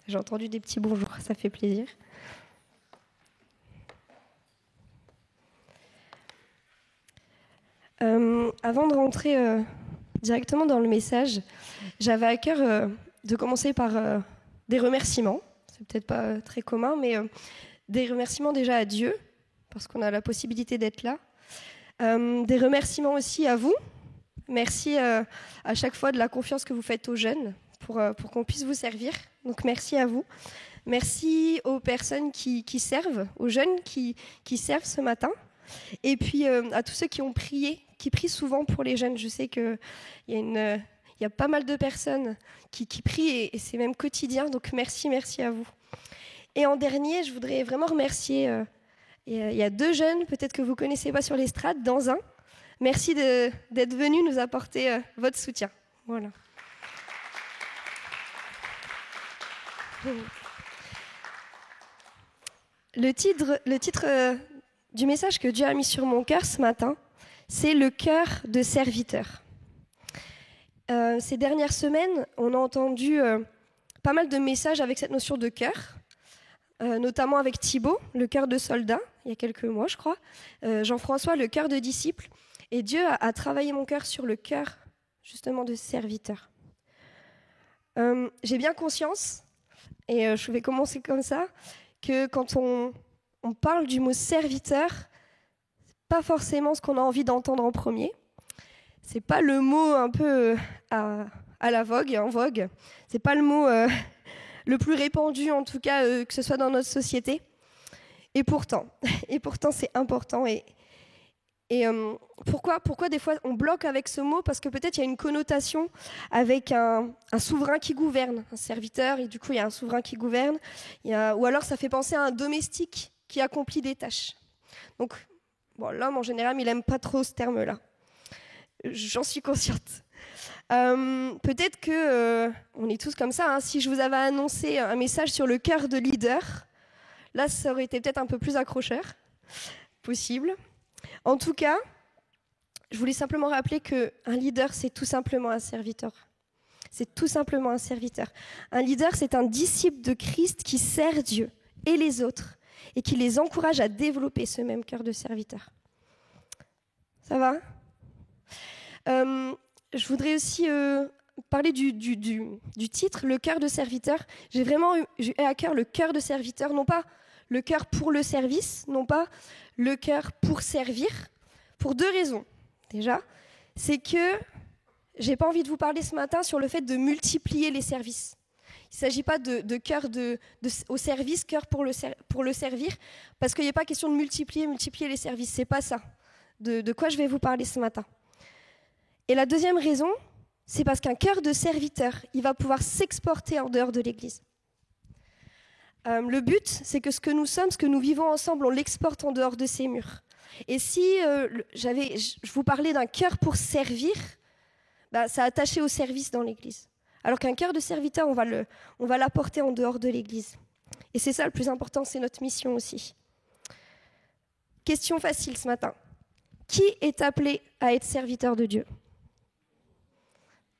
J'ai entendu des petits bonjours, ça fait plaisir. Avant de rentrer directement dans le message, j'avais à cœur de commencer par des remerciements. C'est peut-être pas très commun, mais des remerciements déjà à Dieu, parce qu'on a la possibilité d'être là. Des remerciements aussi à vous. Merci à chaque fois de la confiance que vous faites aux jeunes pour qu'on puisse vous servir. Donc merci à vous. Merci aux personnes qui servent, aux jeunes qui servent ce matin. Et puis à tous ceux qui ont prié, qui prient souvent pour les jeunes. Je sais qu'il y a pas mal de personnes qui prient et c'est même quotidien. Donc merci à vous. Et en dernier, je voudrais vraiment remercier, il y a 2 jeunes, peut-être que vous ne connaissez pas sur l'estrade, dans un. Merci d'être venus nous apporter votre soutien. Voilà. Le titre du message que Dieu a mis sur mon cœur ce matin, c'est le cœur de serviteur. Ces dernières semaines, on a entendu pas mal de messages avec cette notion de cœur, notamment avec Thibaut, le cœur de soldat, il y a quelques mois, je crois. Jean-François, le cœur de disciple. Et Dieu a travaillé mon cœur sur le cœur, justement, de serviteur. J'ai bien conscience, et je vais commencer comme ça, que quand on parle du mot serviteur, c'est pas forcément ce qu'on a envie d'entendre en premier. C'est pas le mot un peu à la vogue, en vogue. C'est pas le mot le plus répandu, en tout cas, que ce soit dans notre société. Et pourtant, c'est important. Et pourquoi des fois on bloque avec ce mot? Parce que peut-être il y a une connotation avec un souverain qui gouverne, un serviteur, et du coup il y a un souverain qui gouverne, ou alors ça fait penser à un domestique qui accomplit des tâches. Donc bon, l'homme en général, il n'aime pas trop ce terme-là. J'en suis consciente. Peut-être que on est tous comme ça, hein. Si je vous avais annoncé un message sur le cœur de leader, là ça aurait été peut-être un peu plus accrocheur, possible. En tout cas, je voulais simplement rappeler qu'un leader, c'est tout simplement un serviteur. C'est tout simplement un serviteur. Un leader, c'est un disciple de Christ qui sert Dieu et les autres et qui les encourage à développer ce même cœur de serviteur. Ça va ? Je voudrais aussi parler du titre, le cœur de serviteur. J'ai vraiment eu à cœur le cœur de serviteur, non pas le cœur pour le service, non pas le cœur pour servir, pour 2 raisons. Déjà, c'est que j'ai pas envie de vous parler ce matin sur le fait de multiplier les services. Il ne s'agit pas de cœur au service, cœur pour le servir, parce qu'il n'y a pas question de multiplier les services. C'est pas ça de quoi je vais vous parler ce matin. Et la deuxième raison, c'est parce qu'un cœur de serviteur, il va pouvoir s'exporter en dehors de l'Église. Le but, c'est que ce que nous sommes, ce que nous vivons ensemble, on l'exporte en dehors de ces murs. Et si je vous parlais d'un cœur pour servir, ça attaché au service dans l'Église. Alors qu'un cœur de serviteur, on va l'apporter en dehors de l'Église. Et c'est ça le plus important, c'est notre mission aussi. Question facile ce matin. Qui est appelé à être serviteur de Dieu ?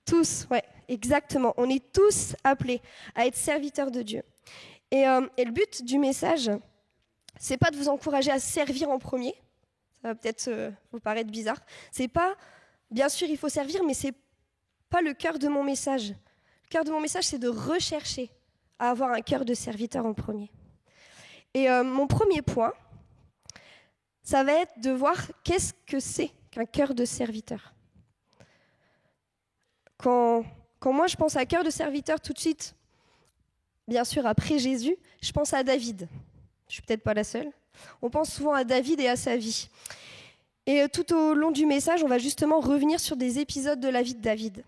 Tous, ouais, exactement. On est tous appelés à être serviteurs de Dieu. Et le but du message, c'est pas de vous encourager à servir en premier. Ça va peut-être vous paraître bizarre. C'est pas, bien sûr, il faut servir, mais c'est pas le cœur de mon message. Le cœur de mon message, c'est de rechercher à avoir un cœur de serviteur en premier. Et mon premier point, ça va être de voir qu'est-ce que c'est qu'un cœur de serviteur. Quand moi je pense à cœur de serviteur, tout de suite, bien sûr après Jésus, je pense à David. Je suis peut-être pas la seule. On pense souvent à David et à sa vie. Et tout au long du message, on va justement revenir sur des épisodes de la vie de David.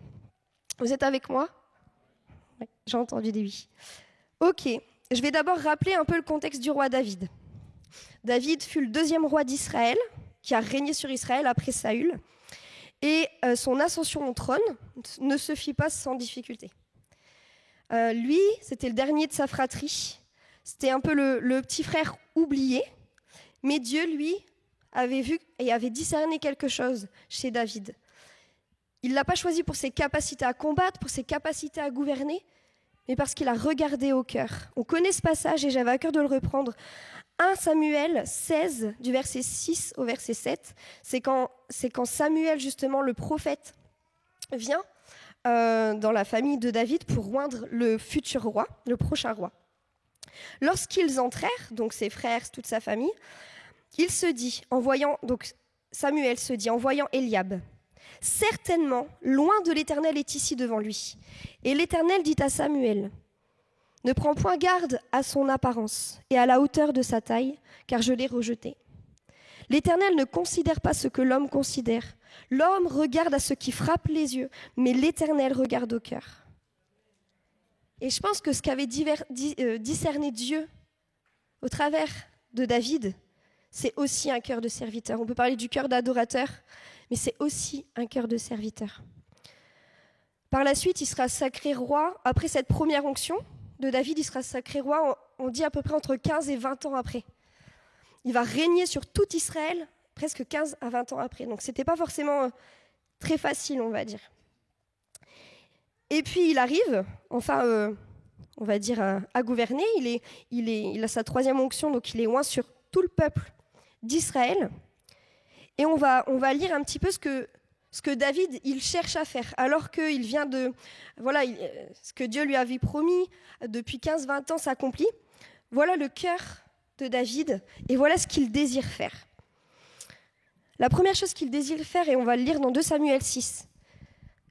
Vous êtes avec moi ? Ouais, j'ai entendu des oui. Ok, je vais d'abord rappeler un peu le contexte du roi David. David fut le 2e roi d'Israël, qui a régné sur Israël après Saül. Et son ascension au trône ne se fit pas sans difficulté. Lui, c'était le dernier de sa fratrie. C'était un peu le petit frère oublié. Mais Dieu, lui, avait vu et avait discerné quelque chose chez David. Il ne l'a pas choisi pour ses capacités à combattre, pour ses capacités à gouverner, mais parce qu'il a regardé au cœur. On connaît ce passage et j'avais à cœur de le reprendre. 1 Samuel 16, du verset 6 au verset 7, c'est quand Samuel, justement, le prophète, vient dans la famille de David pour oindre le futur roi, le prochain roi. Lorsqu'ils entrèrent, donc ses frères, toute sa famille, Samuel se dit, en voyant Eliab, « Certainement, loin de l'Éternel est ici devant lui. » Et l'Éternel dit à Samuel, « Ne prends point garde à son apparence et à la hauteur de sa taille, car je l'ai rejeté. L'Éternel ne considère pas ce que l'homme considère. L'homme regarde à ce qui frappe les yeux, mais l'Éternel regarde au cœur. » Et je pense que ce qu'avait discerné Dieu au travers de David, c'est aussi un cœur de serviteur. On peut parler du cœur d'adorateur, mais c'est aussi un cœur de serviteur. Par la suite, il sera sacré roi. Après cette première onction de David, il sera sacré roi, on dit à peu près entre 15 et 20 ans après. Il va régner sur tout Israël presque 15 à 20 ans après. Donc ce n'était pas forcément très facile, on va dire. Et puis il arrive, enfin, on va dire, à gouverner. Il a sa troisième onction, donc il est oint sur tout le peuple d'Israël. Et on va lire un petit peu ce que David il cherche à faire, alors qu'il vient de... Voilà, ce que Dieu lui avait promis depuis 15-20 ans s'accomplit. Voilà le cœur de David, et voilà ce qu'il désire faire. La première chose qu'il désire faire, et on va le lire dans 2 Samuel 6,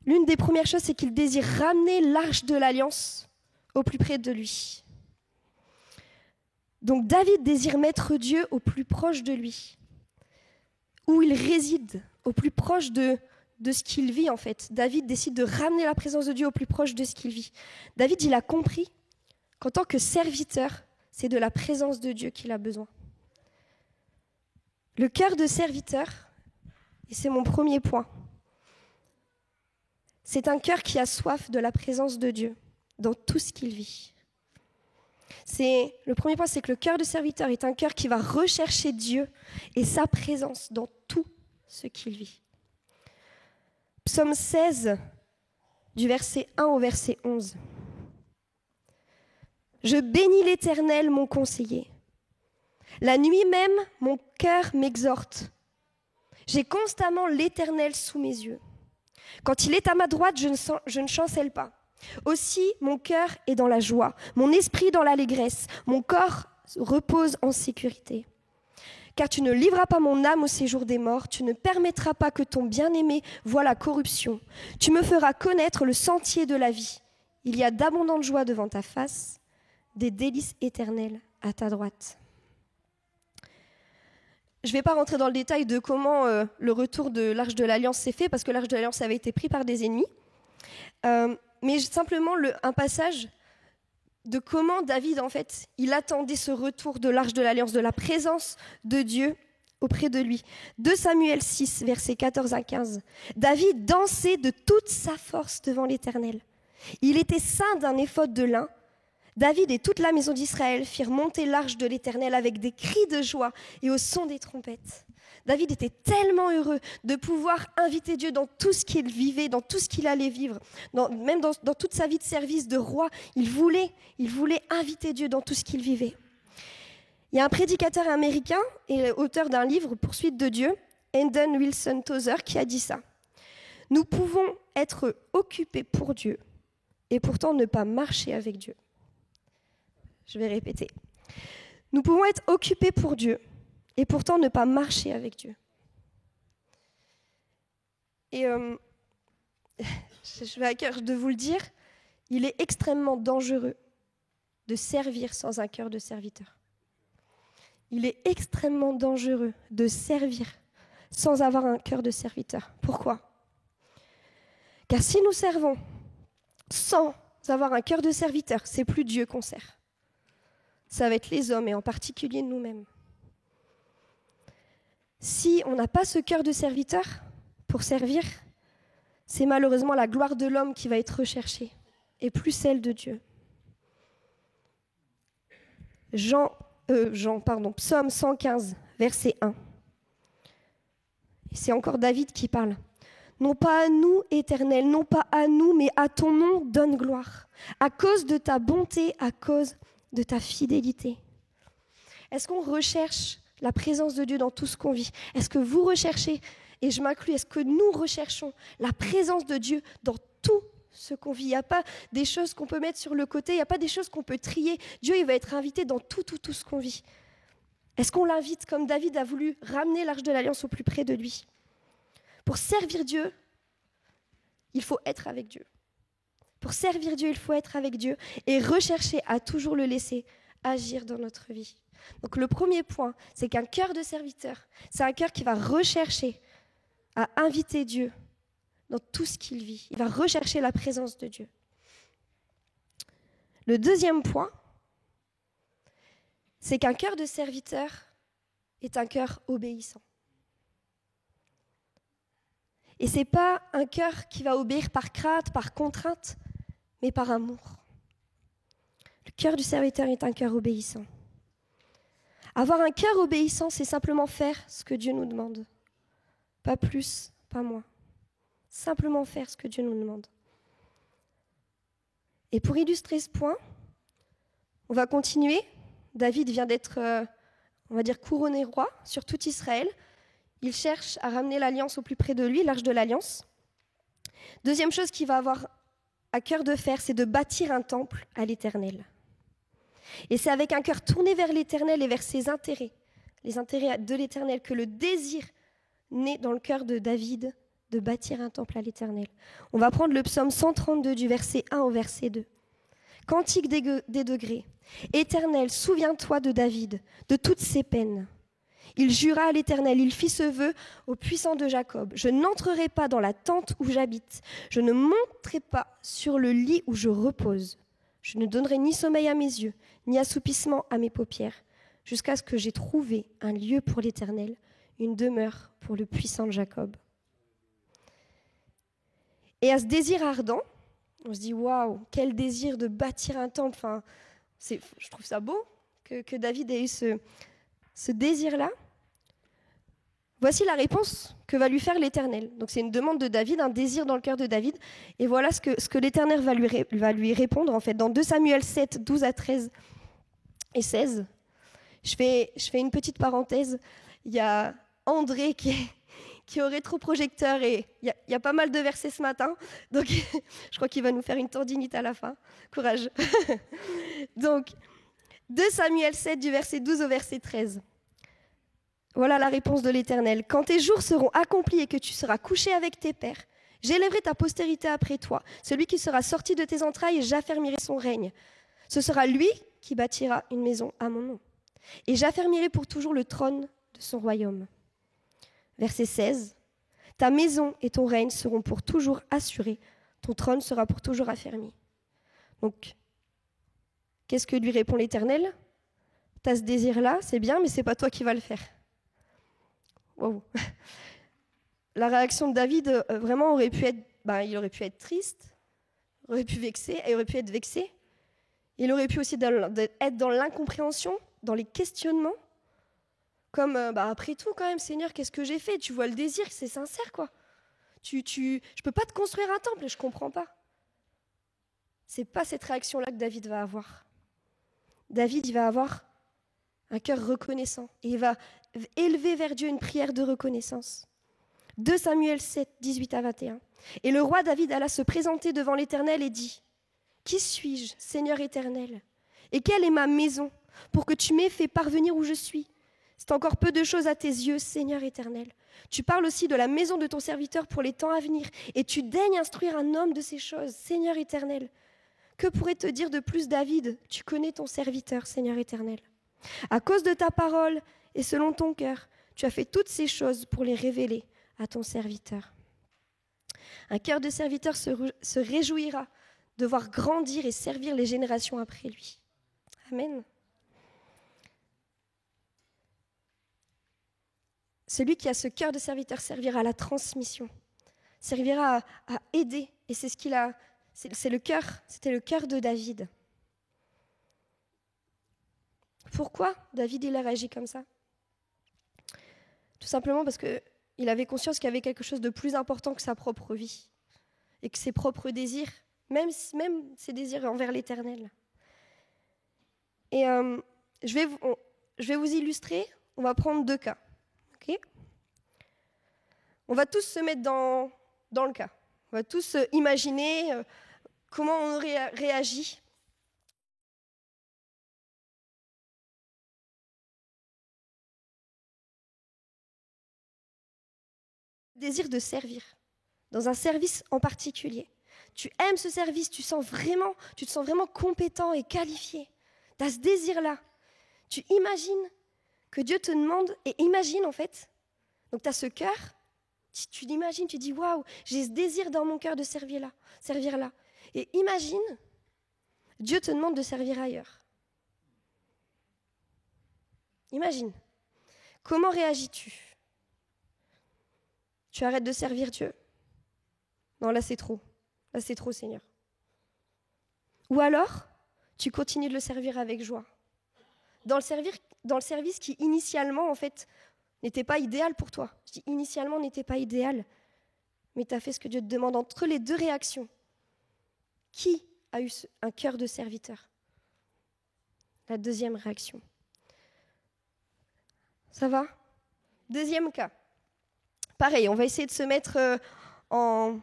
l'une des premières choses, c'est qu'il désire ramener l'arche de l'Alliance au plus près de lui. Donc David désire mettre Dieu au plus proche de lui, où il réside, au plus proche de ce qu'il vit en fait. David décide de ramener la présence de Dieu au plus proche de ce qu'il vit. David, il a compris qu'en tant que serviteur, c'est de la présence de Dieu qu'il a besoin. Le cœur de serviteur, et c'est mon premier point, c'est un cœur qui a soif de la présence de Dieu dans tout ce qu'il vit. Le premier point, c'est que le cœur de serviteur est un cœur qui va rechercher Dieu et sa présence dans tout ce qu'il vit. Psaume 16, du verset 1 au verset 11. « Je bénis l'Éternel, mon conseiller. La nuit même, mon cœur m'exhorte. J'ai constamment l'Éternel sous mes yeux. Quand il est à ma droite, je ne chancelle pas. Aussi, mon cœur est dans la joie, mon esprit dans l'allégresse, mon corps repose en sécurité. Car tu ne livreras pas mon âme au séjour des morts, tu ne permettras pas que ton bien-aimé voie la corruption. Tu me feras connaître le sentier de la vie. Il y a d'abondantes joies devant ta face, des délices éternelles à ta droite. » Je ne vais pas rentrer dans le détail de comment le retour de l'Arche de l'Alliance s'est fait, parce que l'Arche de l'Alliance avait été prise par des ennemis. Mais simplement un passage de comment David, en fait, il attendait ce retour de l'Arche de l'Alliance, de la présence de Dieu auprès de lui. 2 Samuel 6, versets 14 à 15. David dansait de toute sa force devant l'Éternel. Il était ceint d'un éphod de lin. David et toute la maison d'Israël firent monter l'arche de l'Éternel avec des cris de joie et au son des trompettes. David était tellement heureux de pouvoir inviter Dieu dans tout ce qu'il vivait, dans tout ce qu'il allait vivre, même dans toute sa vie de service de roi. Il voulait inviter Dieu dans tout ce qu'il vivait. Il y a un prédicateur américain et auteur d'un livre, Poursuite de Dieu, Hayden Wilson Tozer, qui a dit ça. « Nous pouvons être occupés pour Dieu et pourtant ne pas marcher avec Dieu. » Je vais répéter. Nous pouvons être occupés pour Dieu et pourtant ne pas marcher avec Dieu. Et je vais à cœur de vous le dire, il est extrêmement dangereux de servir sans un cœur de serviteur. Il est extrêmement dangereux de servir sans avoir un cœur de serviteur. Pourquoi ? Car si nous servons sans avoir un cœur de serviteur, c'est plus Dieu qu'on sert. Ça va être les hommes et en particulier nous-mêmes. Si on n'a pas ce cœur de serviteur pour servir, c'est malheureusement la gloire de l'homme qui va être recherchée et plus celle de Dieu. Psaume 115, verset 1. Et c'est encore David qui parle. « Non pas à nous, Éternel, non pas à nous, mais à ton nom donne gloire. À cause de ta bonté, à cause de ta fidélité. Est-ce qu'on recherche la présence de Dieu dans tout ce qu'on vit? Est-ce que vous recherchez, et je m'inclus, est-ce que nous recherchons la présence de Dieu dans tout ce qu'on vit? Il n'y a pas des choses qu'on peut mettre sur le côté, il n'y a pas des choses qu'on peut trier. Dieu, il va être invité dans tout ce qu'on vit. Est-ce qu'on l'invite comme David a voulu ramener l'arche de l'Alliance au plus près de lui? Pour servir Dieu, il faut être avec Dieu. Pour servir Dieu, il faut être avec Dieu et rechercher à toujours le laisser agir dans notre vie. Donc le premier point, c'est qu'un cœur de serviteur, c'est un cœur qui va rechercher à inviter Dieu dans tout ce qu'il vit. Il va rechercher la présence de Dieu. Le deuxième point, c'est qu'un cœur de serviteur est un cœur obéissant. Et ce n'est pas un cœur qui va obéir par crainte, par contrainte, mais par amour. Le cœur du serviteur est un cœur obéissant. Avoir un cœur obéissant, c'est simplement faire ce que Dieu nous demande. Pas plus, pas moins. Simplement faire ce que Dieu nous demande. Et pour illustrer ce point, on va continuer. David vient d'être, on va dire, couronné roi sur tout Israël. Il cherche à ramener l'alliance au plus près de lui, l'arche de l'alliance. Deuxième chose qu'il va avoir à cœur de faire, c'est de bâtir un temple à l'Éternel. Et c'est avec un cœur tourné vers l'Éternel et vers ses intérêts, les intérêts de l'Éternel, que le désir naît dans le cœur de David de bâtir un temple à l'Éternel. On va prendre le psaume 132 du verset 1 au verset 2. Cantique des degrés. Éternel, souviens-toi de David, de toutes ses peines. Il jura à l'Éternel, il fit ce vœu au puissant de Jacob. Je n'entrerai pas dans la tente où j'habite. Je ne monterai pas sur le lit où je repose. Je ne donnerai ni sommeil à mes yeux, ni assoupissement à mes paupières, jusqu'à ce que j'ai trouvé un lieu pour l'Éternel, une demeure pour le puissant de Jacob. Et à ce désir ardent, on se dit, waouh, quel désir de bâtir un temple. Enfin, je trouve ça beau que David ait eu ce désir-là. Voici la réponse que va lui faire l'Éternel. Donc c'est une demande de David, un désir dans le cœur de David. Et voilà ce que l'Éternel va lui répondre, en fait. Dans 2 Samuel 7, 12 à 13 et 16, je fais une petite parenthèse. Il y a André qui est au rétroprojecteur et il y a pas mal de versets ce matin. Donc je crois qu'il va nous faire une tendinite à la fin. Courage. Donc 2 Samuel 7 du verset 12 au verset 13. Voilà la réponse de l'Éternel. Quand tes jours seront accomplis et que tu seras couché avec tes pères, j'élèverai ta postérité après toi. Celui qui sera sorti de tes entrailles, j'affermirai son règne. Ce sera lui qui bâtira une maison à mon nom. Et j'affermirai pour toujours le trône de son royaume. Verset 16. Ta maison et ton règne seront pour toujours assurés. Ton trône sera pour toujours affermi. Donc, qu'est-ce que lui répond l'Éternel? Tu as ce désir-là, c'est bien, mais ce n'est pas toi qui vas le faire. Wow. La réaction de David, vraiment, aurait pu être, il aurait pu être triste, il aurait pu être vexé. Il aurait pu aussi être dans l'incompréhension, dans les questionnements. Comme, après tout, quand même, Seigneur, qu'est-ce que j'ai fait? Tu vois le désir, c'est sincère, quoi. Je ne peux pas te construire un temple, je ne comprends pas. Ce n'est pas cette réaction-là que David va avoir. David, il va avoir un cœur reconnaissant. Et il va élever vers Dieu une prière de reconnaissance. 2 Samuel 7, 18 à 21. Et le roi David alla se présenter devant l'Éternel et dit, « Qui suis-je, Seigneur éternel? Et quelle est ma maison pour que tu m'aies fait parvenir où je suis? C'est encore peu de choses à tes yeux, Seigneur éternel. Tu parles aussi de la maison de ton serviteur pour les temps à venir, et tu daignes instruire un homme de ces choses, Seigneur éternel. Que pourrait te dire de plus David? Tu connais ton serviteur, Seigneur éternel. À cause de ta parole et selon ton cœur, tu as fait toutes ces choses pour les révéler à ton serviteur. » Un cœur de serviteur se réjouira de voir grandir et servir les générations après lui. Amen. Celui qui a ce cœur de serviteur servira à la transmission, servira à aider. Et c'est ce qu'il a. C'était le cœur de David. Pourquoi David il a réagi comme ça? Tout simplement parce que il avait conscience qu'il y avait quelque chose de plus important que sa propre vie et que ses propres désirs, même ses désirs envers l'Éternel. Et je vais vous illustrer. On va prendre 2 cas. Okay, on va tous se mettre dans le cas. On va tous imaginer comment on aurait réagi. Désir de servir, dans un service en particulier. Tu aimes ce service, tu te sens vraiment compétent et qualifié. Tu as ce désir-là. Tu imagines que Dieu te demande, et imagine en fait, donc tu as ce cœur, tu l'imagines, tu dis waouh, j'ai ce désir dans mon cœur de servir là. Et imagine, Dieu te demande de servir ailleurs. Imagine, comment réagis-tu ? Tu arrêtes de servir Dieu ? Non, là c'est trop. Là c'est trop, Seigneur. Ou alors, tu continues de le servir avec joie. Dans le service qui initialement, en fait, n'était pas idéal pour toi. Je dis initialement n'était pas idéal, mais tu as fait ce que Dieu te demande. Entre les 2 réactions, qui a eu un cœur de serviteur ? La 2e réaction. Ça va ? 2e cas. Pareil, on va essayer de se mettre en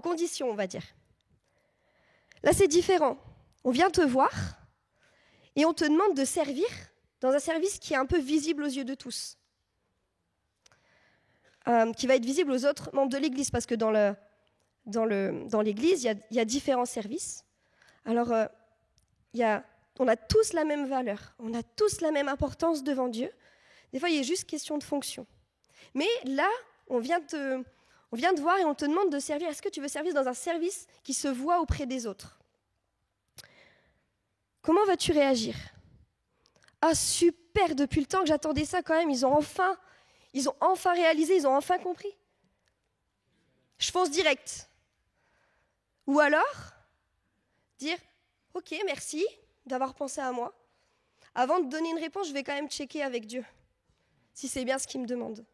condition, on va dire. Là, c'est différent. On vient te voir et on te demande de servir dans un service qui est un peu visible aux yeux de tous, qui va être visible aux autres membres de l'Église, parce que dans l'Église, il y a différents services. Alors, on a tous la même valeur, on a tous la même importance devant Dieu. Des fois, il y a juste question de fonction. Mais là, on vient te voir et on te demande de servir. Est-ce que tu veux servir dans un service qui se voit auprès des autres ? Comment vas-tu réagir ? Ah super, depuis le temps que j'attendais ça quand même, ils ont enfin réalisé, ils ont enfin compris. Je fonce direct. Ou alors, dire, ok, merci d'avoir pensé à moi. Avant de donner une réponse, je vais quand même checker avec Dieu, si c'est bien ce qu'il me demande.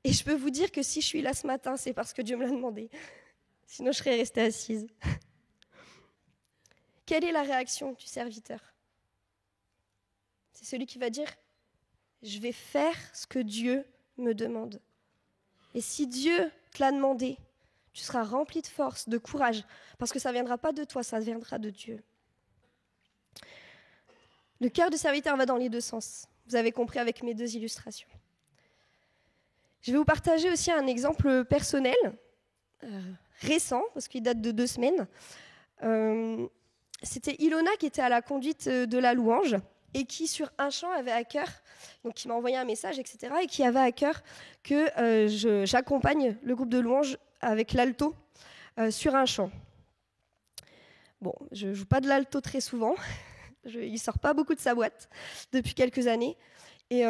Et je peux vous dire que si je suis là ce matin, c'est parce que Dieu me l'a demandé. Sinon, je serais restée assise. Quelle est la réaction du serviteur ? C'est celui qui va dire « Je vais faire ce que Dieu me demande ». Et si Dieu te l'a demandé, tu seras rempli de force, de courage, parce que ça ne viendra pas de toi, ça viendra de Dieu. Le cœur du serviteur va dans les 2 sens. Vous avez compris avec mes 2 illustrations. Je vais vous partager aussi un exemple personnel, récent, parce qu'il date de 2 semaines. C'était Ilona qui était à la conduite de la louange et qui, sur un chant, avait à cœur, donc qui m'a envoyé un message, etc., et qui avait à cœur que j'accompagne le groupe de louange avec l'alto sur un chant. Bon, je ne joue pas de l'alto très souvent, il ne sort pas beaucoup de sa boîte depuis quelques années, et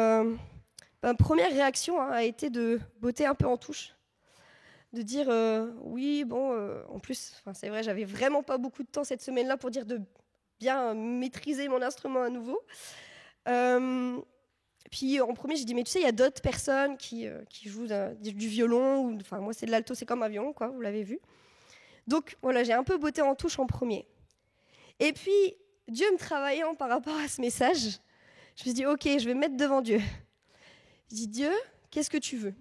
ma première réaction a été de botter un peu en touche, de dire oui, bon, en plus, c'est vrai, j'avais vraiment pas beaucoup de temps cette semaine-là pour dire de bien maîtriser mon instrument à nouveau. Puis en premier, j'ai dit, mais tu sais, il y a d'autres personnes qui jouent du violon, moi c'est de l'alto, c'est comme un violon, quoi, vous l'avez vu. Donc voilà, j'ai un peu botté en touche en premier. Et puis, Dieu me travaillant par rapport à ce message, je me suis dit, ok, je vais me mettre devant Dieu. Je dis, Dieu, qu'est-ce que tu veux ?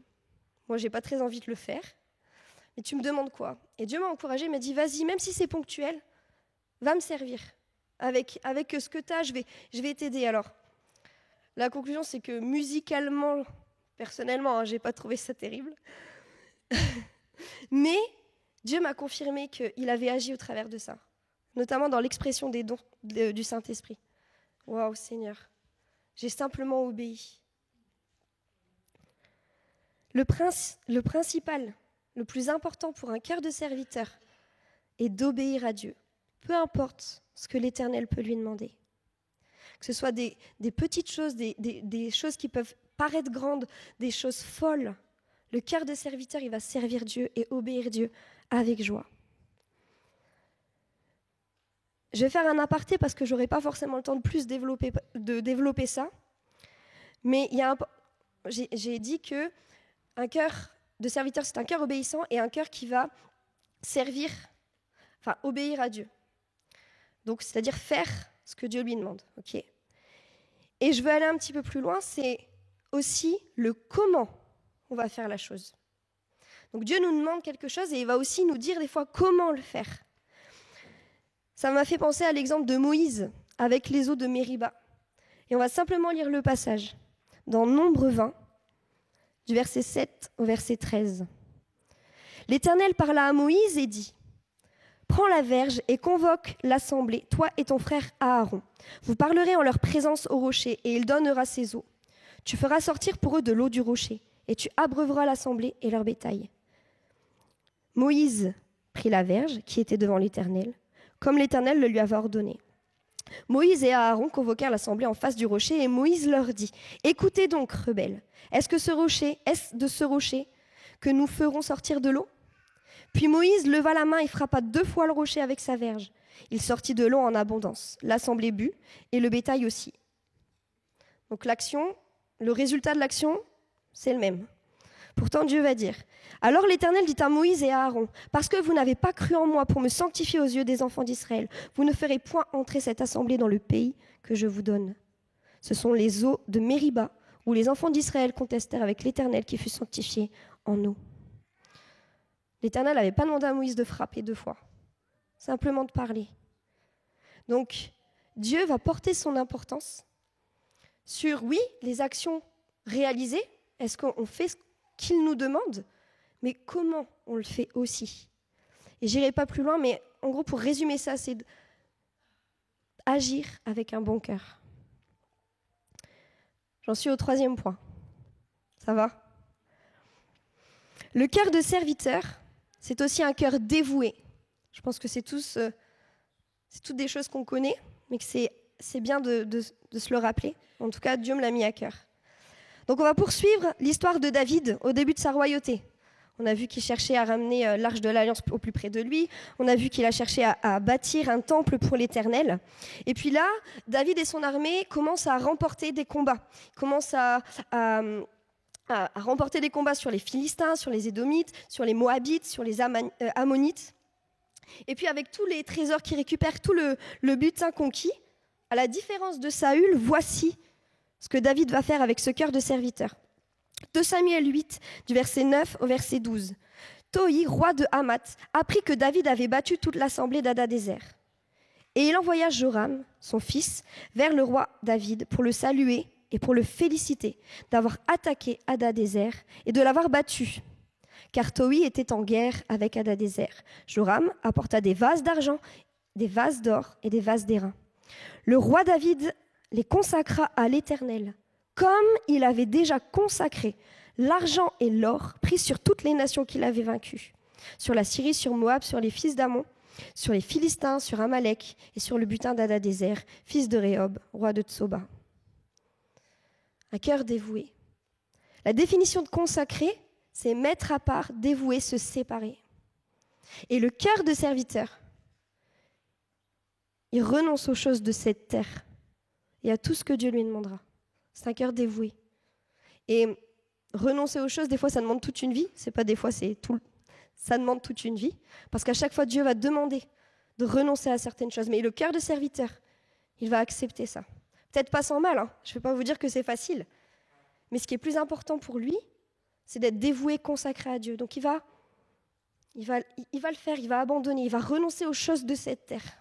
Moi, j'ai pas très envie de le faire. Mais tu me demandes quoi ? Et Dieu m'a encouragée, il m'a dit, vas-y, même si c'est ponctuel, va me servir. Avec ce que tu as, je vais t'aider. Alors, la conclusion, c'est que musicalement, personnellement, j'ai pas trouvé ça terrible. Mais Dieu m'a confirmé qu'il avait agi au travers de ça, notamment dans l'expression des dons du Saint-Esprit. Waouh, Seigneur, j'ai simplement obéi. Le principal, le plus important pour un cœur de serviteur est d'obéir à Dieu, peu importe ce que l'Éternel peut lui demander. Que ce soit des petites choses, des choses qui peuvent paraître grandes, des choses folles. Le cœur de serviteur, il va servir Dieu et obéir Dieu avec joie. Je vais faire un aparté parce que je n'aurai pas forcément le temps de plus développer ça. Mais j'ai dit que Un cœur de serviteur, c'est un cœur obéissant et un cœur qui va servir, enfin obéir à Dieu. Donc, c'est-à-dire faire ce que Dieu lui demande. Okay. Et je veux aller un petit peu plus loin, c'est aussi le comment on va faire la chose. Donc Dieu nous demande quelque chose et il va aussi nous dire des fois comment le faire. Ça m'a fait penser à l'exemple de Moïse avec les eaux de Mériba. Et on va simplement lire le passage dans Nombre 20, du verset 7 au verset 13. L'Éternel parla à Moïse et dit : prends la verge et convoque l'assemblée, toi et ton frère Aaron. Vous parlerez en leur présence au rocher, et il donnera ses eaux. Tu feras sortir pour eux de l'eau du rocher, et tu abreuveras l'assemblée et leur bétail. Moïse prit la verge qui était devant l'Éternel, comme l'Éternel le lui avait ordonné. Moïse et Aaron convoquèrent l'assemblée en face du rocher, et Moïse leur dit : écoutez donc, rebelles, est-ce de ce rocher que nous ferons sortir de l'eau ? Puis Moïse leva la main et frappa 2 fois le rocher avec sa verge. Il sortit de l'eau en abondance. L'assemblée but, et le bétail aussi. Donc le résultat de l'action, c'est le même. Pourtant, Dieu va dire : alors l'Éternel dit à Moïse et à Aaron : parce que vous n'avez pas cru en moi pour me sanctifier aux yeux des enfants d'Israël, vous ne ferez point entrer cette assemblée dans le pays que je vous donne. Ce sont les eaux de Mériba, où les enfants d'Israël contestèrent avec l'Éternel qui fut sanctifié en eau. L'Éternel n'avait pas demandé à Moïse de frapper 2 fois, simplement de parler. Donc, Dieu va porter son importance sur, oui, les actions réalisées, est-ce qu'on fait ce qu'il nous demande, mais comment on le fait aussi. Et j'irai pas plus loin, mais en gros, pour résumer ça, c'est agir avec un bon cœur. J'en suis au 3e point. Ça va ? Le cœur de serviteur, c'est aussi un cœur dévoué. Je pense que c'est toutes des choses qu'on connaît, mais que c'est bien de se le rappeler. En tout cas, Dieu me l'a mis à cœur. Donc on va poursuivre l'histoire de David au début de sa royauté. On a vu qu'il cherchait à ramener l'arche de l'Alliance au plus près de lui. On a vu qu'il a cherché à bâtir un temple pour l'Éternel. Et puis là, David et son armée commencent à remporter des combats. Ils commencent à remporter des combats sur les Philistins, sur les Édomites, sur les Moabites, sur les Ammonites. Et puis avec tous les trésors qu'ils récupèrent, tout le butin conquis, à la différence de Saül, voici ce que David va faire avec ce cœur de serviteur. 2 Samuel 8, du verset 9 au verset 12. Tohi, roi de Hamath, apprit que David avait battu toute l'assemblée d'Hadadézer. Et il envoya Joram, son fils, vers le roi David pour le saluer et pour le féliciter d'avoir attaqué Hadadézer et de l'avoir battu. Car Tohi était en guerre avec Hadadézer. Joram apporta des vases d'argent, des vases d'or et des vases d'airain. Le roi David les consacra à l'Éternel, comme il avait déjà consacré l'argent et l'or pris sur toutes les nations qu'il avait vaincues, sur la Syrie, sur Moab, sur les fils d'Ammon, sur les Philistins, sur Amalek et sur le butin d'Hadadézer, fils de Rehob, roi de Tsoba. Un cœur dévoué. La définition de consacrer, c'est mettre à part, dévouer, se séparer. Et le cœur de serviteur, il renonce aux choses de cette terre et à tout ce que Dieu lui demandera. C'est un cœur dévoué. Et renoncer aux choses, des fois, ça demande toute une vie. C'est pas des fois, c'est tout. Ça demande toute une vie. Parce qu'à chaque fois, Dieu va demander de renoncer à certaines choses. Mais le cœur de serviteur, il va accepter ça. Peut-être pas sans mal, hein. Je ne vais pas vous dire que c'est facile. Mais ce qui est plus important pour lui, c'est d'être dévoué, consacré à Dieu. Donc il va le faire, il va abandonner, il va renoncer aux choses de cette terre.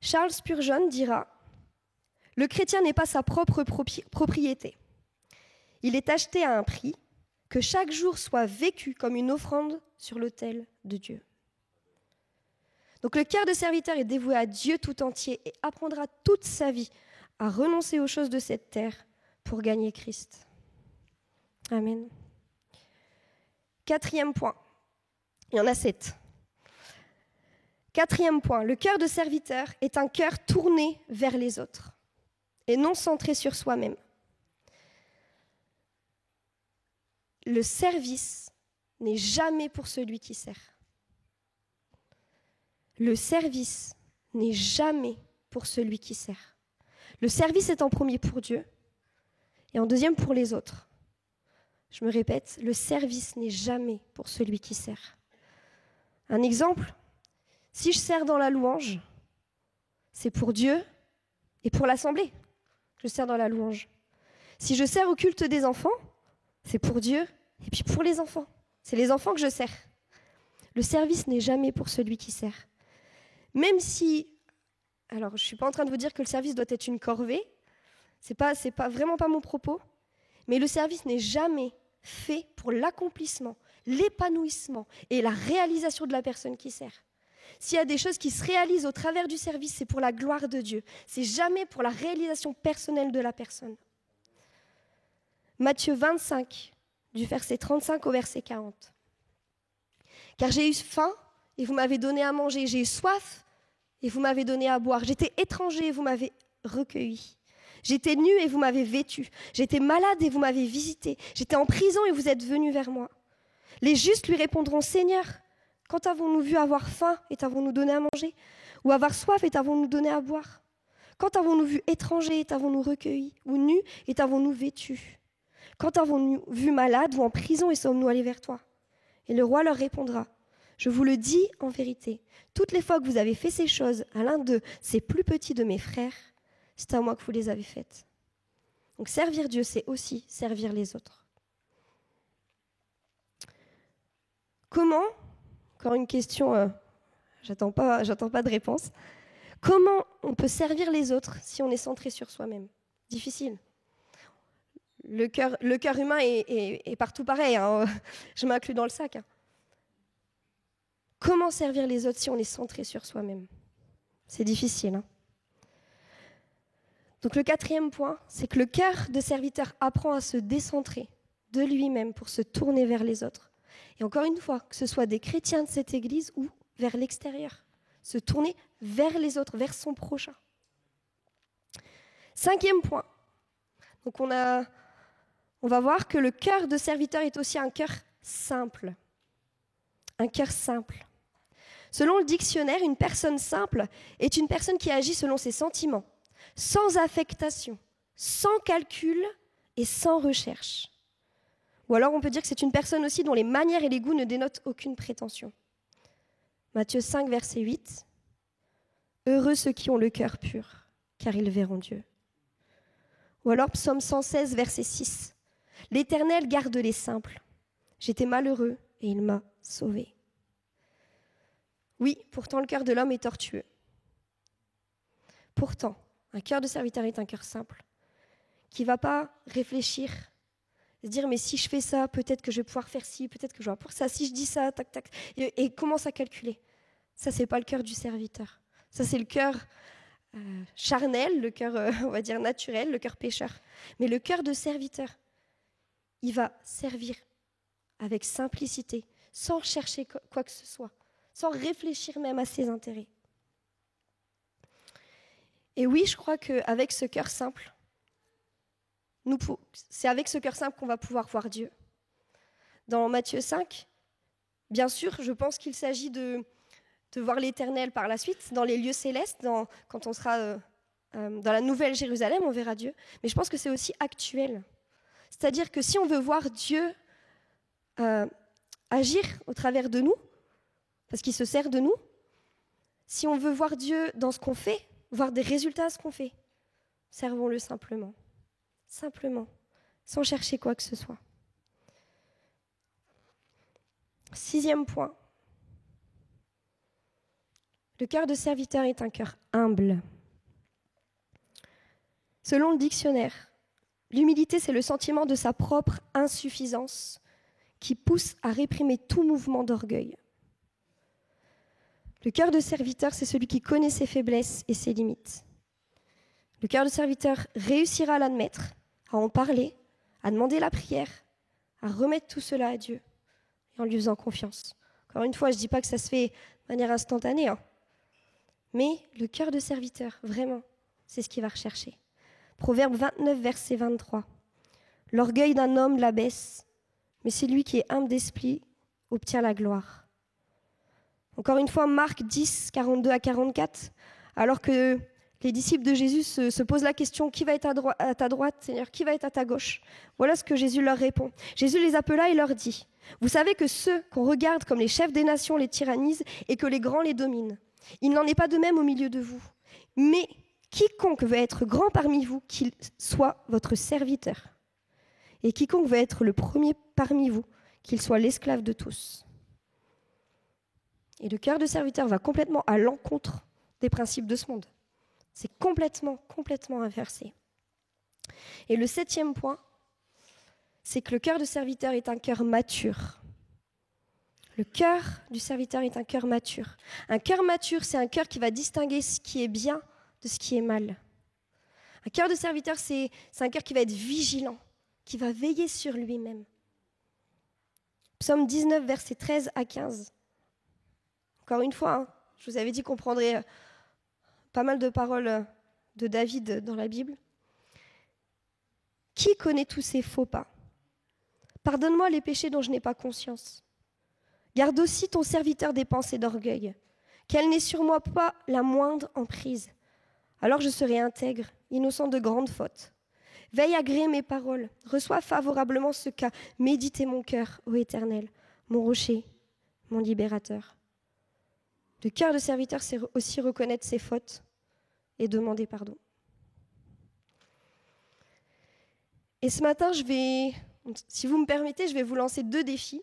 Charles Spurgeon dira : le chrétien n'est pas sa propre propriété. Il est acheté à un prix, que chaque jour soit vécu comme une offrande sur l'autel de Dieu. Donc le cœur de serviteur est dévoué à Dieu tout entier et apprendra toute sa vie à renoncer aux choses de cette terre pour gagner Christ. Amen. 4e point. Il y en a 7. 4e point. Le cœur de serviteur est un cœur tourné vers les autres et non centré sur soi-même. Le service n'est jamais pour celui qui sert. Le service n'est jamais pour celui qui sert. Le service est en premier pour Dieu et en deuxième pour les autres. Je me répète, le service n'est jamais pour celui qui sert. Un exemple, si je sers dans la louange, c'est pour Dieu et pour l'assemblée. Je sers dans la louange. Si je sers au culte des enfants, c'est pour Dieu et puis pour les enfants. C'est les enfants que je sers. Le service n'est jamais pour celui qui sert. Même si, alors je ne suis pas en train de vous dire que le service doit être une corvée, c'est pas vraiment pas mon propos, mais le service n'est jamais fait pour l'accomplissement, l'épanouissement et la réalisation de la personne qui sert. S'il y a des choses qui se réalisent au travers du service, c'est pour la gloire de Dieu. C'est jamais pour la réalisation personnelle de la personne. Matthieu 25, du verset 35 au verset 40. Car j'ai eu faim et vous m'avez donné à manger. J'ai eu soif et vous m'avez donné à boire. J'étais étranger et vous m'avez recueilli. J'étais nu et vous m'avez vêtu. J'étais malade et vous m'avez visité. J'étais en prison et vous êtes venus vers moi. Les justes lui répondront, Seigneur, quand avons-nous vu avoir faim et t'avons-nous donné à manger? Ou avoir soif et t'avons-nous donné à boire? Quand avons-nous vu étranger et t'avons-nous recueilli? Ou nu et t'avons-nous vêtu? Quand avons-nous vu malade ou en prison et sommes-nous allés vers toi? Et le roi leur répondra, je vous le dis en vérité, toutes les fois que vous avez fait ces choses à l'un de ces plus petits de mes frères, c'est à moi que vous les avez faites. Donc servir Dieu, c'est aussi servir les autres. Comment, encore une question, j'attends pas de réponse, comment on peut servir les autres si on est centré sur soi-même? Difficile. Le cœur humain est partout pareil, hein. Je m'inclus dans le sac. Hein. Comment servir les autres si on est centré sur soi-même? C'est difficile. Hein. Donc le 4e point, c'est que le cœur de serviteur apprend à se décentrer de lui-même pour se tourner vers les autres. Et encore une fois, que ce soit des chrétiens de cette église ou vers l'extérieur, se tourner vers les autres, vers son prochain. 5e point, donc on va voir que le cœur de serviteur est aussi un cœur simple. Un cœur simple. Selon le dictionnaire, une personne simple est une personne qui agit selon ses sentiments, sans affectation, sans calcul et sans recherche. Ou alors on peut dire que c'est une personne aussi dont les manières et les goûts ne dénotent aucune prétention. Matthieu 5, verset 8. Heureux ceux qui ont le cœur pur, car ils verront Dieu. Ou alors Psaume 116, verset 6. L'Éternel garde les simples. J'étais malheureux et il m'a sauvé. Oui, pourtant le cœur de l'homme est tortueux. Pourtant, un cœur de serviteur est un cœur simple, qui ne va pas réfléchir, se dire mais si je fais ça, peut-être que je vais pouvoir faire ci, peut-être que je vais pouvoir ça, si je dis ça, tac, tac, et commence à calculer. Ça, c'est pas le cœur du serviteur. Ça, c'est le cœur charnel, le cœur, on va dire, naturel, le cœur pécheur. Mais le cœur de serviteur, il va servir avec simplicité, sans chercher quoi que ce soit, sans réfléchir même à ses intérêts. Et oui, je crois qu'avec ce cœur simple, c'est avec ce cœur simple qu'on va pouvoir voir Dieu. Dans Matthieu 5, bien sûr, je pense qu'il s'agit de voir l'Éternel par la suite, dans les lieux célestes, quand on sera dans la Nouvelle Jérusalem, on verra Dieu. Mais je pense que c'est aussi actuel. C'est-à-dire que si on veut voir Dieu agir au travers de nous, parce qu'il se sert de nous, si on veut voir Dieu dans ce qu'on fait, voir des résultats à ce qu'on fait, servons-le simplement. Simplement, sans chercher quoi que ce soit. 6e point. Le cœur de serviteur est un cœur humble. Selon le dictionnaire, l'humilité, c'est le sentiment de sa propre insuffisance qui pousse à réprimer tout mouvement d'orgueil. Le cœur de serviteur, c'est celui qui connaît ses faiblesses et ses limites. Le cœur de serviteur réussira à l'admettre, à en parler, à demander la prière, à remettre tout cela à Dieu et en lui faisant confiance. Encore une fois, je ne dis pas que ça se fait de manière instantanée, hein. Mais le cœur de serviteur, vraiment, c'est ce qu'il va rechercher. Proverbe 29, verset 23. L'orgueil d'un homme l'abaisse, mais c'est lui qui est humble d'esprit obtient la gloire. Encore une fois, Marc 10, 42 à 44, alors que les disciples de Jésus se posent la question, qui va être à ta droite, Seigneur, qui va être à ta gauche? Voilà ce que Jésus leur répond. Jésus les appela et leur dit, vous savez que ceux qu'on regarde comme les chefs des nations les tyrannisent et que les grands les dominent. Il n'en est pas de même au milieu de vous. Mais quiconque veut être grand parmi vous, qu'il soit votre serviteur. Et quiconque veut être le premier parmi vous, qu'il soit l'esclave de tous. Et le cœur de serviteur va complètement à l'encontre des principes de ce monde. C'est complètement inversé. Et le 7e point, c'est que le cœur de serviteur est un cœur mature. Le cœur du serviteur est un cœur mature. Un cœur mature, c'est un cœur qui va distinguer ce qui est bien de ce qui est mal. Un cœur de serviteur, c'est un cœur qui va être vigilant, qui va veiller sur lui-même. Psaume 19, versets 13 à 15. Encore une fois, je vous avais dit qu'on prendrait pas mal de paroles de David dans la Bible. Qui connaît tous ces faux pas? Pardonne-moi les péchés dont je n'ai pas conscience. Garde aussi ton serviteur des pensées d'orgueil, qu'elle n'ait sur moi pas la moindre emprise. Alors je serai intègre, innocent de grandes fautes. Veille à agréer mes paroles, reçois favorablement ce qu'a médité mon cœur, ô Éternel, mon rocher, mon libérateur. Le cœur de serviteur, c'est aussi reconnaître ses fautes et demander pardon. Et ce matin, si vous me permettez, je vais vous lancer 2 défis.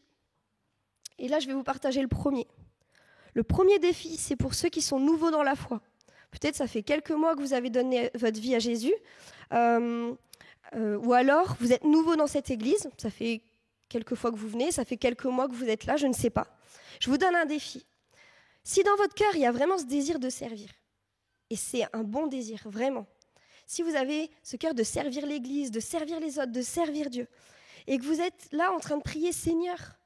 Et là, je vais vous partager le premier. Le premier défi, c'est pour ceux qui sont nouveaux dans la foi. Peut-être ça fait quelques mois que vous avez donné votre vie à Jésus, ou alors vous êtes nouveau dans cette église, ça fait quelques fois que vous venez, ça fait quelques mois que vous êtes là, je ne sais pas. Je vous donne un défi. Si dans votre cœur, il y a vraiment ce désir de servir, et c'est un bon désir, vraiment, si vous avez ce cœur de servir l'église, de servir les autres, de servir Dieu, et que vous êtes là en train de prier, Seigneur,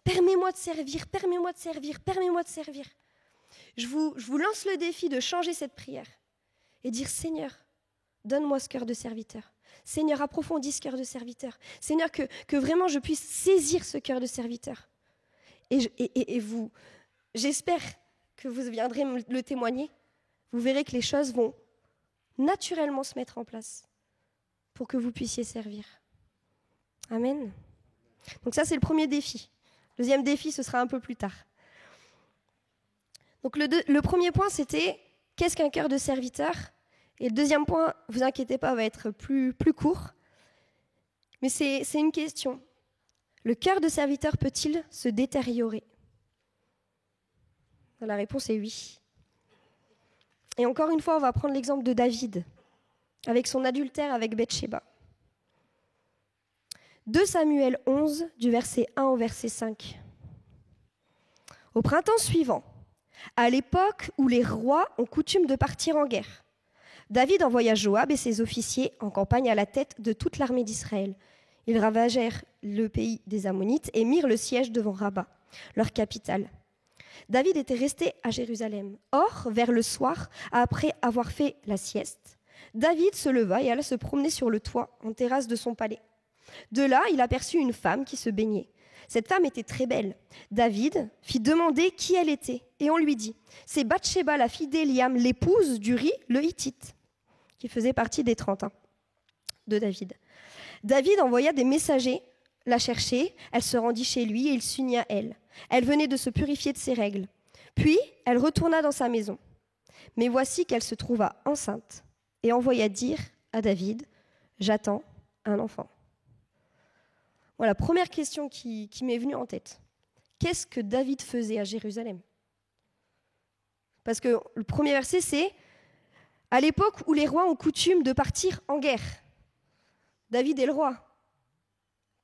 permets-moi de servir, permets-moi de servir, permets-moi de servir. Je vous lance le défi de changer cette prière et dire, Seigneur, donne-moi ce cœur de serviteur. Seigneur, approfondis ce cœur de serviteur. Seigneur, que vraiment je puisse saisir ce cœur de serviteur. Et vous, j'espère que vous viendrez me le témoigner. Vous verrez que les choses vont naturellement se mettre en place pour que vous puissiez servir. Amen. Donc ça, c'est le premier défi. Le deuxième défi, ce sera un peu plus tard. Donc le premier point, c'était qu'est-ce qu'un cœur de serviteur? Et le deuxième point, vous inquiétez pas, va être plus court. Mais c'est une question. Le cœur de serviteur peut-il se détériorer? La réponse est oui. Et encore une fois, on va prendre l'exemple de David, avec son adultère avec Bathsheba. 2 Samuel 11, du verset 1 au verset 5. Au printemps suivant, à l'époque où les rois ont coutume de partir en guerre, David envoya Joab et ses officiers en campagne à la tête de toute l'armée d'Israël. Ils ravagèrent le pays des Ammonites et mirent le siège devant Rabba, leur capitale. David était resté à Jérusalem. Or, vers le soir, après avoir fait la sieste, David se leva et alla se promener sur le toit, en terrasse de son palais. De là, il aperçut une femme qui se baignait. Cette femme était très belle. David fit demander qui elle était, et on lui dit « C'est Bathsheba, la fille d'Éliam, l'épouse d'Uri, le Hittite, qui faisait partie des 30 de David. » David envoya des messagers la chercher, elle se rendit chez lui et il s'unit à elle. Elle venait de se purifier de ses règles. Puis, elle retourna dans sa maison. Mais voici qu'elle se trouva enceinte et envoya dire à David « J'attends un enfant. » Voilà, première question qui m'est venue en tête. Qu'est-ce que David faisait à Jérusalem? Parce que le premier verset, c'est « À l'époque où les rois ont coutume de partir en guerre. » David est le roi.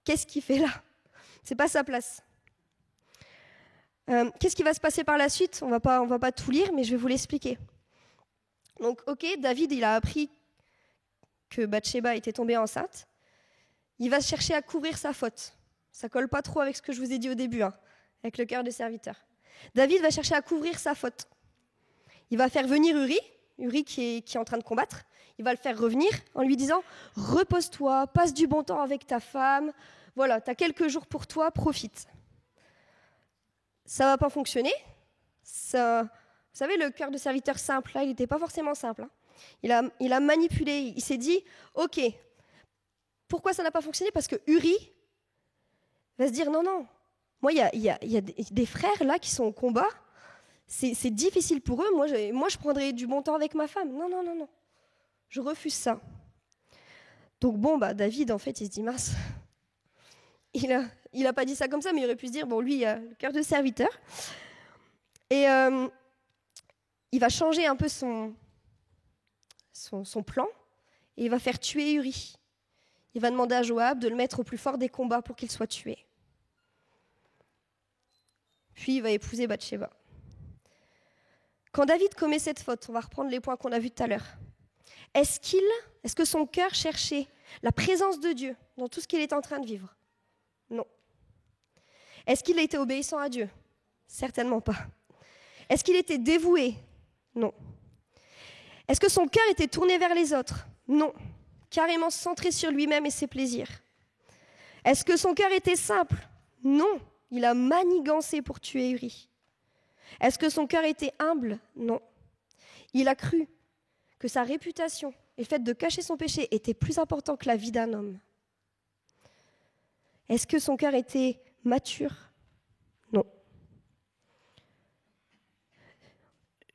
Qu'est-ce qu'il fait là? C'est pas sa place. Qu'est-ce qui va se passer par la suite? On va pas tout lire, mais je vais vous l'expliquer. Donc, ok, David, il a appris que Bathsheba était tombée enceinte. Il va chercher à couvrir sa faute. Ça colle pas trop avec ce que je vous ai dit au début, avec le cœur de serviteur. David va chercher à couvrir sa faute. Il va faire venir Uri qui est en train de combattre. Il va le faire revenir en lui disant « Repose-toi, passe du bon temps avec ta femme. Voilà, tu as quelques jours pour toi, profite. » Ça ne va pas fonctionner. Ça Vous savez, le cœur de serviteur simple, là, il n'était pas forcément simple. Hein. Il a manipulé, il s'est dit, ok, pourquoi ça n'a pas fonctionné? Parce que Uri va se dire, non, moi, il y a des frères là qui sont au combat, c'est difficile pour eux, moi je prendrai du bon temps avec ma femme. Non, je refuse ça. Donc bon, David, en fait, il se dit, mince, il a pas dit ça comme ça, mais il aurait pu se dire, bon, lui, il a le cœur de serviteur. Et il va changer un peu son plan, et il va faire tuer Uri. Il va demander à Joab de le mettre au plus fort des combats pour qu'il soit tué. Puis il va épouser Bathsheba. Quand David commet cette faute, on va reprendre les points qu'on a vus tout à l'heure, est-ce que son cœur cherchait la présence de Dieu dans tout ce qu'il était en train de vivre? Non. Est-ce qu'il a été obéissant à Dieu? Certainement pas. Est-ce qu'il était dévoué? Non. Est-ce que son cœur était tourné vers les autres? Non. Carrément centré sur lui-même et ses plaisirs. Est-ce que son cœur était simple? Non. Il a manigancé pour tuer Uri. Est-ce que son cœur était humble? Non. Il a cru que sa réputation et le fait de cacher son péché était plus important que la vie d'un homme. Est-ce que son cœur était mature? Non.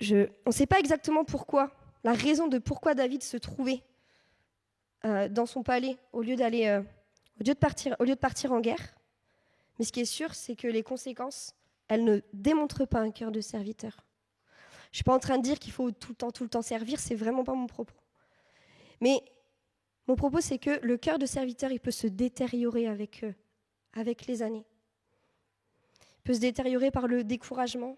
On ne sait pas exactement pourquoi, la raison de pourquoi David se trouvait dans son palais au lieu de partir en guerre. Mais ce qui est sûr, c'est que les conséquences, elles ne démontrent pas un cœur de serviteur. Je ne suis pas en train de dire qu'il faut tout le temps servir, c'est vraiment pas mon propos. Mais mon propos, c'est que le cœur de serviteur, il peut se détériorer avec les années. Il peut se détériorer par le découragement,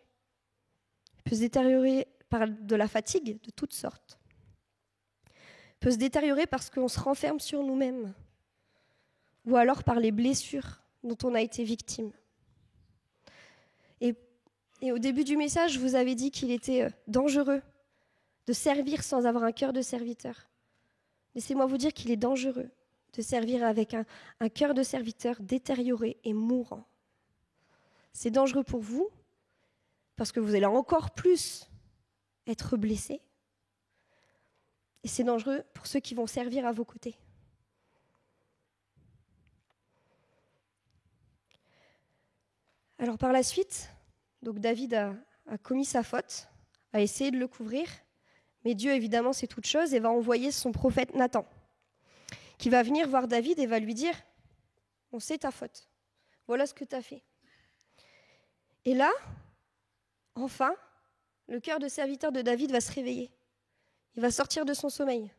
il peut se détériorer par de la fatigue de toutes sortes. Il peut se détériorer parce qu'on se renferme sur nous-mêmes, ou alors par les blessures dont on a été victime. Et au début du message, je vous avais dit qu'il était dangereux de servir sans avoir un cœur de serviteur. Laissez-moi vous dire qu'il est dangereux de servir avec un cœur de serviteur détérioré et mourant. C'est dangereux pour vous, parce que vous allez encore plus être blessés. Et c'est dangereux pour ceux qui vont servir à vos côtés. Alors par la suite, donc David a commis sa faute, a essayé de le couvrir, mais Dieu évidemment sait toute chose et va envoyer son prophète Nathan, qui va venir voir David et va lui dire « On sait ta faute, voilà ce que tu as fait ». Et là, enfin, le cœur de serviteur de David va se réveiller. Il va sortir de son sommeil.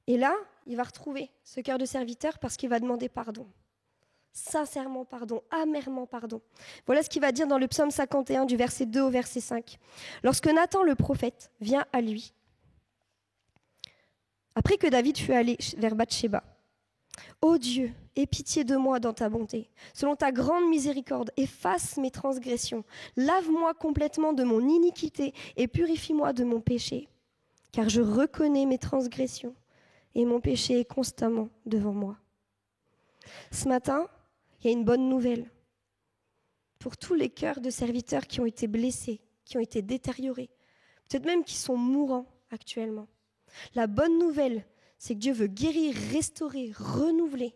Et là, il va retrouver ce cœur de serviteur parce qu'il va demander pardon. Sincèrement pardon, amèrement pardon. Voilà ce qu'il va dire dans le psaume 51 du verset 2 au verset 5. Lorsque Nathan le prophète vient à lui, après que David fut allé vers Bathsheba, « Ô Dieu, aie pitié de moi dans ta bonté. Selon ta grande miséricorde, efface mes transgressions. Lave-moi complètement de mon iniquité et purifie-moi de mon péché. Car je reconnais mes transgressions et mon péché est constamment devant moi. » Ce matin, il y a une bonne nouvelle pour tous les cœurs de serviteurs qui ont été blessés, qui ont été détériorés, peut-être même qui sont mourants actuellement. La bonne nouvelle, c'est que Dieu veut guérir, restaurer, renouveler,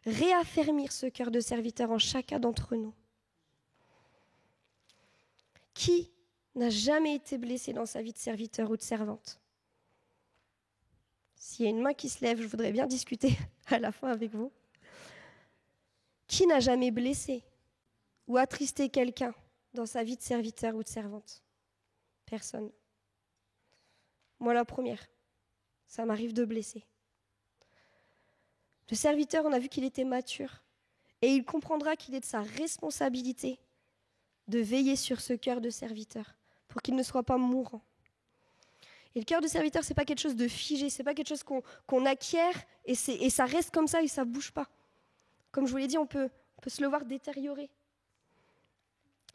réaffermir ce cœur de serviteur en chacun d'entre nous. Qui n'a jamais été blessé dans sa vie de serviteur ou de servante? S'il y a une main qui se lève, je voudrais bien discuter à la fin avec vous. Qui n'a jamais blessé ou attristé quelqu'un dans sa vie de serviteur ou de servante? Personne. Moi la première. Ça m'arrive de blesser. Le serviteur, on a vu qu'il était mature et il comprendra qu'il est de sa responsabilité de veiller sur ce cœur de serviteur pour qu'il ne soit pas mourant. Et le cœur de serviteur, ce n'est pas quelque chose de figé, ce n'est pas quelque chose qu'on acquiert et ça reste comme ça et ça ne bouge pas. Comme je vous l'ai dit, on peut se le voir détériorer.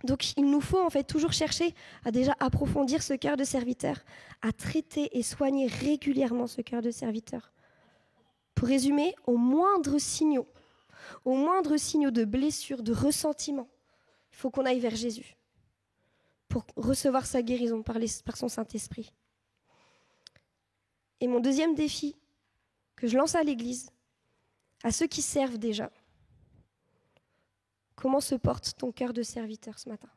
Donc il nous faut en fait toujours chercher à déjà approfondir ce cœur de serviteur, à traiter et soigner régulièrement ce cœur de serviteur. Pour résumer, aux moindres signaux de blessure, de ressentiment, il faut qu'on aille vers Jésus. pour recevoir sa guérison par son Saint-Esprit. Et mon deuxième défi que je lance à l'Église, à ceux qui servent déjà, comment se porte ton cœur de serviteur ce matin?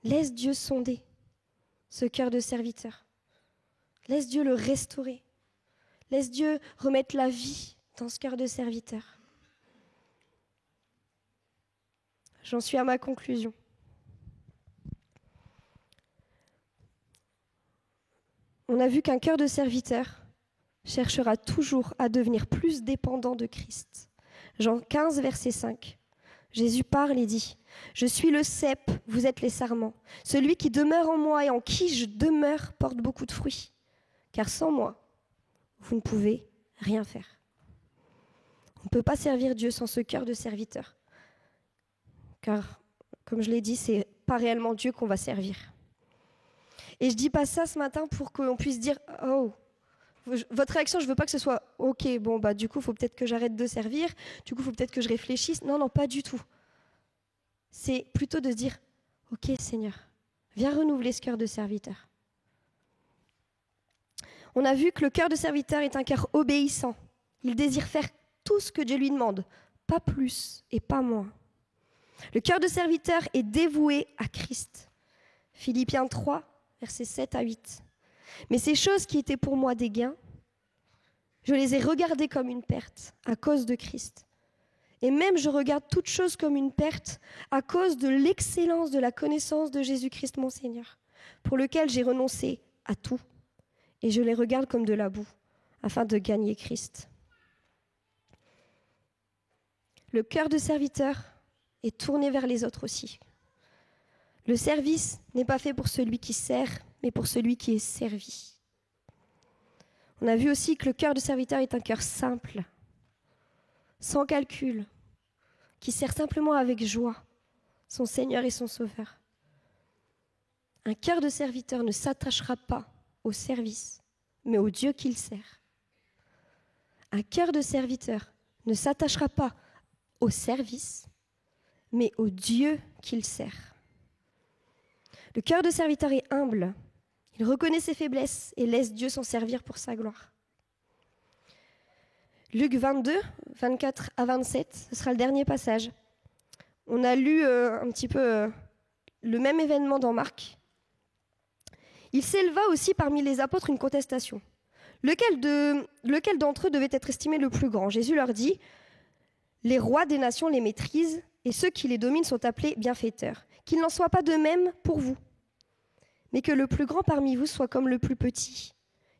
Laisse Dieu sonder ce cœur de serviteur. Laisse Dieu le restaurer. Laisse Dieu remettre la vie dans ce cœur de serviteur. J'en suis à ma conclusion. On a vu qu'un cœur de serviteur cherchera toujours à devenir plus dépendant de Christ. Jean 15, verset 5. Jésus parle et dit « Je suis le cep, vous êtes les sarments. Celui qui demeure en moi et en qui je demeure porte beaucoup de fruits. Car sans moi, vous ne pouvez rien faire. » On ne peut pas servir Dieu sans ce cœur de serviteur. Car, comme je l'ai dit, ce n'est pas réellement Dieu qu'on va servir. Et je ne dis pas ça ce matin pour qu'on puisse dire « Oh !» Votre réaction, je ne veux pas que ce soit « Ok, bon, bah, du coup, il faut peut-être que j'arrête de servir. Du coup, il faut peut-être que je réfléchisse. » Non, non, pas du tout. C'est plutôt de se dire « Ok, Seigneur, viens renouveler ce cœur de serviteur. » On a vu que le cœur de serviteur est un cœur obéissant. Il désire faire tout ce que Dieu lui demande, pas plus et pas moins. Le cœur de serviteur est dévoué à Christ. Philippiens 3, versets 7 à 8. Mais ces choses qui étaient pour moi des gains, je les ai regardées comme une perte à cause de Christ. Et même je regarde toutes choses comme une perte à cause de l'excellence de la connaissance de Jésus-Christ mon Seigneur, pour lequel j'ai renoncé à tout, et je les regarde comme de la boue, afin de gagner Christ. Le cœur de serviteur est tourné vers les autres aussi. Le service n'est pas fait pour celui qui sert, mais pour celui qui est servi. On a vu aussi que le cœur de serviteur est un cœur simple, sans calcul, qui sert simplement avec joie son Seigneur et son Sauveur. Un cœur de serviteur ne s'attachera pas au service, mais au Dieu qu'il sert. Un cœur de serviteur ne s'attachera pas au service, mais au Dieu qu'il sert. Le cœur de serviteur est humble. Il reconnaît ses faiblesses et laisse Dieu s'en servir pour sa gloire. Luc 22, 24 à 27, ce sera le dernier passage. On a lu un petit peu le même événement dans Marc. Il s'éleva aussi parmi les apôtres une contestation. Lequel d'entre eux devait être estimé le plus grand? Jésus leur dit « Les rois des nations les maîtrisent et ceux qui les dominent sont appelés bienfaiteurs. Qu'il n'en soit pas de même pour vous. Mais que le plus grand parmi vous soit comme le plus petit,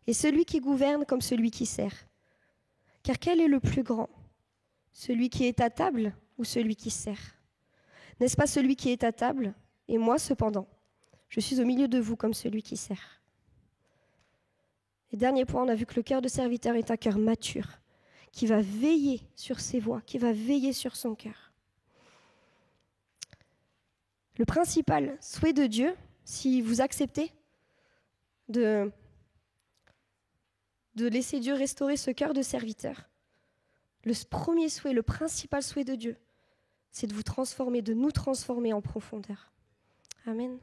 et celui qui gouverne comme celui qui sert. Car quel est le plus grand? Celui qui est à table ou celui qui sert? N'est-ce pas celui qui est à table? Et moi, cependant, je suis au milieu de vous comme celui qui sert. » Et dernier point, on a vu que le cœur de serviteur est un cœur mature, qui va veiller sur ses voies, qui va veiller sur son cœur. Le principal souhait de Dieu, si vous acceptez de laisser Dieu restaurer ce cœur de serviteur, le premier souhait, le principal souhait de Dieu, c'est de vous transformer, de nous transformer en profondeur. Amen.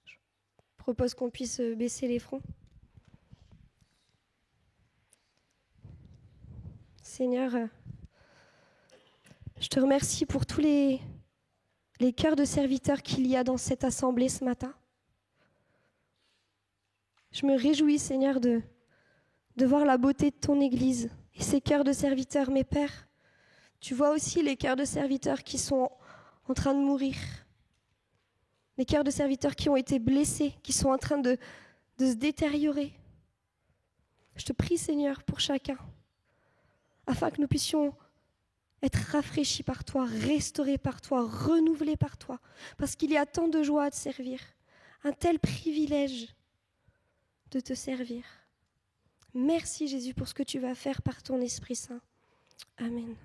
Je propose qu'on puisse baisser les fronts. Seigneur, je te remercie pour tous les cœurs de serviteurs qu'il y a dans cette assemblée ce matin. Je me réjouis, Seigneur, de voir la beauté de ton Église et ces cœurs de serviteurs. Mes pères, tu vois aussi les cœurs de serviteurs qui sont en train de mourir. Les cœurs de serviteurs qui ont été blessés, qui sont en train de se détériorer. Je te prie, Seigneur, pour chacun, afin que nous puissions être rafraîchis par toi, restaurés par toi, renouvelés par toi, parce qu'il y a tant de joie à te servir, un tel privilège de te servir. Merci Jésus pour ce que tu vas faire par ton Esprit Saint. Amen.